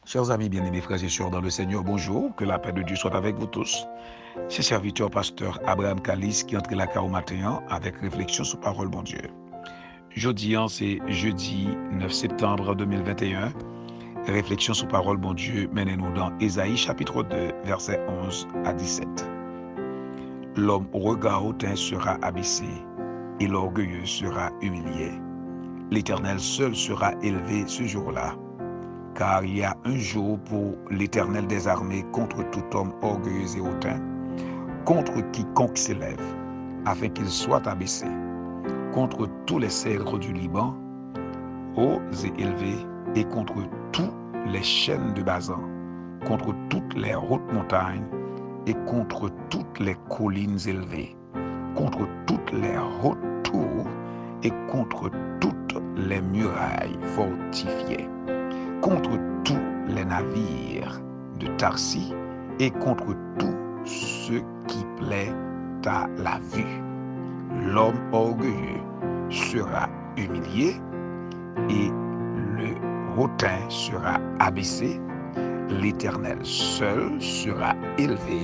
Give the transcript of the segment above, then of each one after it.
Chers amis bien-aimés, frères et sœurs dans le Seigneur, bonjour, que la paix de Dieu soit avec vous tous. C'est serviteur pasteur Abraham Kalis qui entre la au matin avec réflexion sur parole bon Dieu. Jeudi, c'est jeudi 9 septembre 2021. Réflexion sur parole bon Dieu, menez-nous dans Ésaïe chapitre 2, versets 11 à 17. L'homme au regard hautain sera abaissé et l'orgueilleux sera humilié. L'Éternel seul sera élevé ce jour-là. Car il y a un jour pour l'Éternel des armées contre tout homme orgueilleux et hautain, contre quiconque s'élève, afin qu'il soit abaissé, contre tous les cèdres du Liban, hauts et élevés, et contre tous les chênes de Basan, contre toutes les hautes montagnes, et contre toutes les collines élevées, contre toutes les hautes tours, et contre toutes les murailles fortifiées, contre tous les navires de Tarsis et contre tout ce qui plaît à la vue. L'homme orgueilleux sera humilié et le hautain sera abaissé. L'Éternel seul sera élevé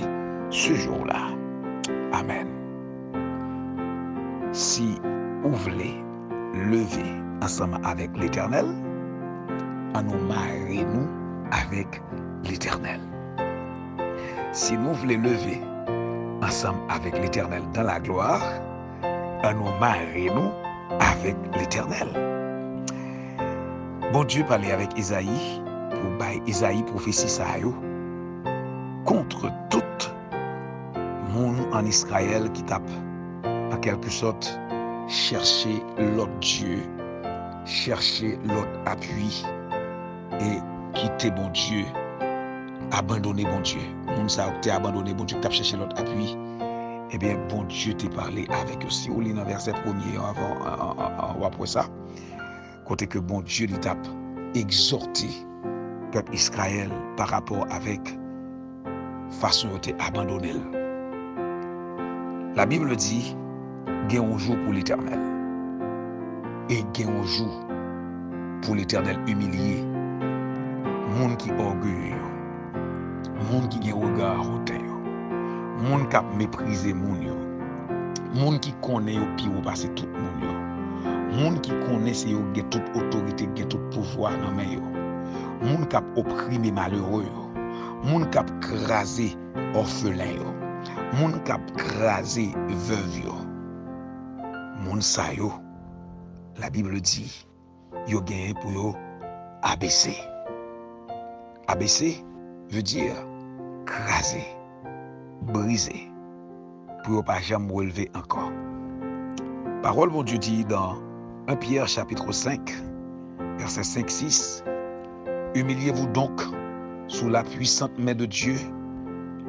ce jour-là. Amen. Si vous voulez lever ensemble avec l'Éternel, à nous marier nous avec l'Éternel. Si nous voulons lever ensemble avec l'Éternel dans la gloire, à nous marier nous avec l'Éternel. Bon Dieu parlait avec Isaïe pour bailler Isaïe prophétie ça yo contre tout monde en Israël qui tape en quelque sorte chercher l'autre Dieu, chercher l'autre appui et quitter bon Dieu, abandonner bon Dieu. Moun sa ou t'es abandonné bon Dieu, t'as cherché l'autre appui. Eh bien, bon Dieu t'est parlé avec aussi. Ou lit dans verset premier avant ou après ça. Côté que bon Dieu lui tape exhorté peuple Israël par rapport avec façon dont t'es abandonné. La Bible dit, gain un jour pour l'Éternel. Et gain un jour pour l'Éternel humilié. Moun qui orgueilleux, moun qui gen regard hautain, moun qui méprisé moun yo, moun qui connaît yo pi ou passer tout moun yo, moun qui connaît c'est yo gen toute autorité, gen tout pouvoir dans main yo, moun qui opprimé malheureux yo, moun qui crasé orphelin yo, moun qui crasé veuve yo, moun sa yo, la Bible dit, yo gen pour yo abaisser. Abaisser veut dire craser, briser, pour ne pas jamais relever encore. Parole bon Dieu dit dans 1 Pierre chapitre 5, verset 5-6, humiliez-vous donc sous la puissante main de Dieu,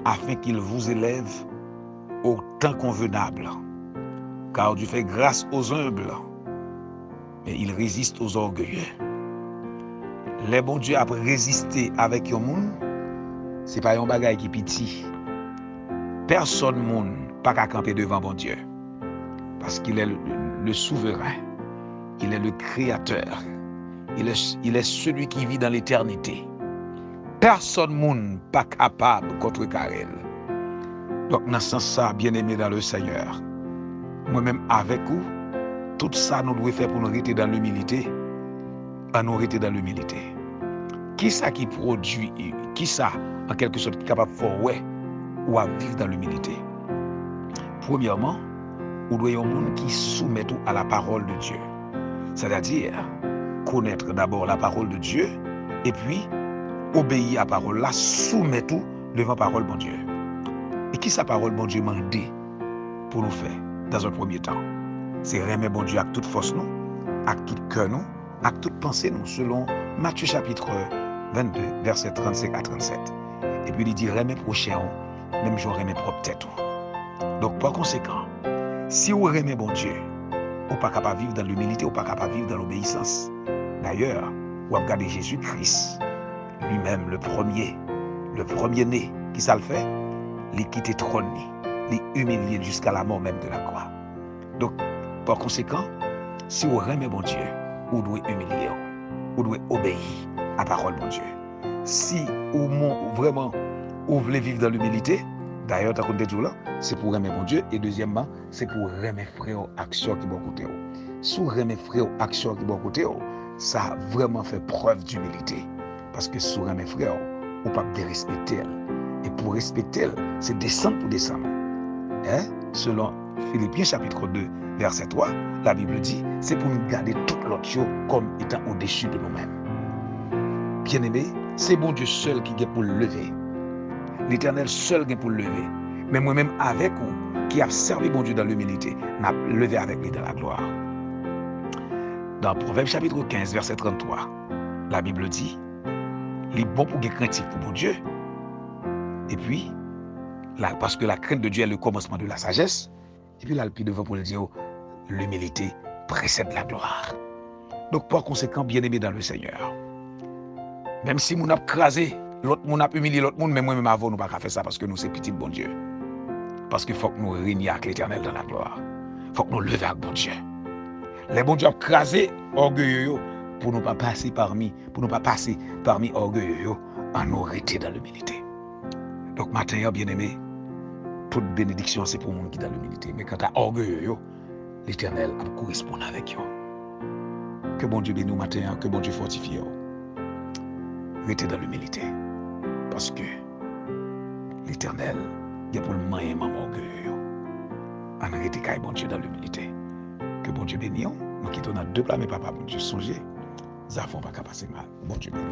afin qu'il vous élève au temps convenable. Car Dieu fait grâce aux humbles, mais il résiste aux orgueilleux. Les bons Dieu a résisté avec yon moun, c'est pas yon bagay qui petit. Personne moun pas qu'à camper devant bon Dieu. Parce qu'il est le souverain, il est le créateur, il est celui qui vit dans l'éternité. Personne moun pas capable contre Karel. Donc dans ce sens ça, bien-aimé dans le Seigneur, moi-même avec vous, tout ça nous devons faire pour nous rester dans l'humilité. À nous rester dans l'humilité. Qui ça qui produit, qui ça en quelque sorte qui est capable de faire ouais ou à vivre dans l'humilité? Premièrement, vous devez un monde qui soumet tout à la parole de Dieu. C'est-à-dire connaître d'abord la parole de Dieu et puis obéir à la parole là, soumettre tout devant la parole de Dieu. Et qui sa parole bon Dieu m'a dit pour nous faire dans un premier temps? C'est remettre bon Dieu avec toute force nous, avec tout cœur nous, avec toute pensée nous, selon Matthieu chapitre 22, verset 35 à 37. Et puis il dit, remet prochain, même jour remet propre tête. Donc par conséquent, si vous remet bon Dieu, vous n'êtes pas capable de vivre dans l'humilité, vous n'êtes pas capable de vivre dans l'obéissance. D'ailleurs, vous regardez Jésus-Christ, lui-même le premier-né, qui ça le fait? Il quitte trône, il humilié jusqu'à la mort même de la croix. Donc, par conséquent, si vous remet bon Dieu, vous devez humilier, vous devez obéir à la parole de Dieu. si vraiment vous voulez vivre dans l'humilité, d'ailleurs, tu as toujours là, c'est pour aimer mon Dieu. Et deuxièmement, c'est pour aimer frère action qui bon côté. Si vous aimez frère action qui bon côté, ça a vraiment fait preuve d'humilité. Parce que si vous aimez frère, vous ne pouvez pas respecter elle. Et pour respecter elle, c'est descendre pour descendre. Hein? Selon Philippiens chapitre 2, verset 3, la Bible dit, c'est pour nous garder toute l'autre chose comme étant au-dessus de nous-mêmes. Bien-aimé, c'est bon Dieu seul qui est pour le lever. L'Éternel seul est pour le lever. Mais moi-même avec vous, qui a servi bon Dieu dans l'humilité, m'a levé avec lui dans la gloire. Dans Proverbe chapitre 15, verset 33, la Bible dit, il est bon pour être craintif pour bon Dieu. Et puis, là, parce que la crainte de Dieu est le commencement de la sagesse. Et puis là, le plus devant pour le dire, l'humilité précède la gloire. Donc, par conséquent, bien-aimé dans le Seigneur, même si nous avons crasé, l'autre monde a humilié l'autre monde, mais moi-même avant, nous ne pouvons pas faire ça parce que nous, c'est petit bon Dieu. Parce qu'il faut que nous régnions avec l'Éternel dans la gloire. Il faut que nous levions avec bon Dieu. Les bons Dieu ont crasé orgueilleux pour ne pas passer parmi orgueilleux en nous arrêter dans l'humilité. Donc, matin, bien-aimé, toute bénédiction, c'est pour le monde qui est dans l'humilité. Mais quand tu as orgueilleux, l'Éternel a correspondre avec eux. Que bon Dieu bénisse matin, que bon Dieu fortifie eux. Restez dans l'humilité. Parce que l'Éternel, il y a pour le moyen orgueilleux. En arrêter quand bon Dieu dans l'humilité. Que bon Dieu bénisse. Nous quittons dans deux plats, mais papa, bon Dieu, songez. Ça ne va pas passer mal. Bon Dieu bénisse.